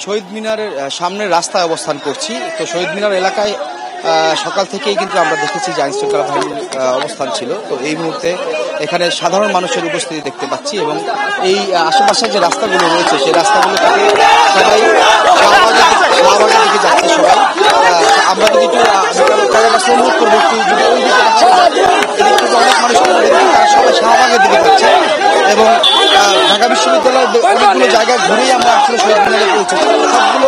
শহীদ মিনারের সামনের রাস্তায় অবস্থান করছি। তো শহীদ মিনার এলাকায় সকাল থেকেই কিন্তু আমরা দেখেছি যে আইনশৃঙ্খলা বাহিনীর অবস্থান ছিল। তো এই মুহূর্তে এখানে সাধারণ মানুষের উপস্থিতি দেখতে পাচ্ছি এবং এই আশেপাশে যে রাস্তাগুলো রয়েছে সেই রাস্তাগুলো থেকে সবাই শাহবাগের দিকে যাচ্ছে। সবাই আমরা যদি একটু অনুরোধ করবো একটু যদি ওই দিকে অনেক মানুষ তারা সবাই শাহবাগের দিকে যাচ্ছে এবং ঢাকা বিশ্ববিদ্যালয়ের অনেকগুলো জায়গায় ঘুরেই আমরা আসলে শহীদ মিনারে পৌঁছেছি। সবগুলো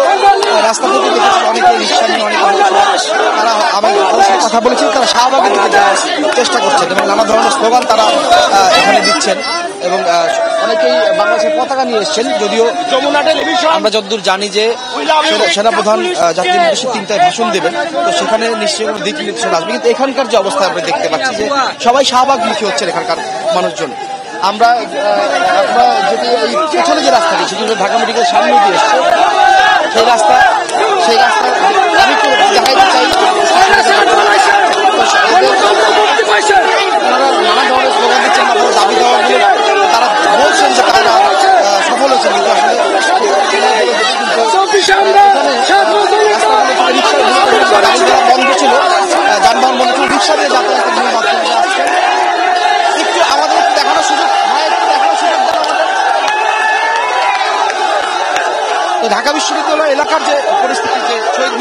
রাস্তা থেকে দেখেছি অনেকে রিক্সা নিয়ে অনেক তারা আমি কথা বলেছি, তারা শাহবাগের দিকে যাওয়ার চেষ্টা করছেন এবং নানা ধরনের স্লোগান তারা এখানে দিচ্ছেন এবং অনেকেই বাংলাদেশের পতাকা নিয়ে এসছেন। যদিও আমরা যতদূর জানি যে সেনাপ্রধান জাতির উদ্দেশ্যে 3টায় ভাষণ দেবেন, তো সেখানে নিশ্চয়ই কোনো দিক নির্দেশনা আসবে। কিন্তু এখানকার যে অবস্থা আমরা দেখতে পাচ্ছি যে সবাই শাহবাগমুখী হচ্ছেন এখানকার মানুষজন। আমরা যদি এই পেছনে যে রাস্তাটি সেটি ঢাকা মেডিকেল সামনে দিয়ে এসছে, সেই রাস্তা আমি একটু দেখাইতে চাই। নানা ধরনের স্লোগান দিচ্ছেন, দাবি দেওয়াগুলো তারা বলছেন যে তারা সফল হয়েছেন, কিন্তু আসলে বন্ধ ছিল, যানবাহন বন্ধ ছিল, রিক্সা দিয়ে যাতায়াতের নিয়ম মাধ্যমে আসছে। একটু আমাদের দেখানোর সুযোগ তো ঢাকা বিশ্ববিদ্যালয় এলাকার যে পরিস্থিতি, যে শহীদ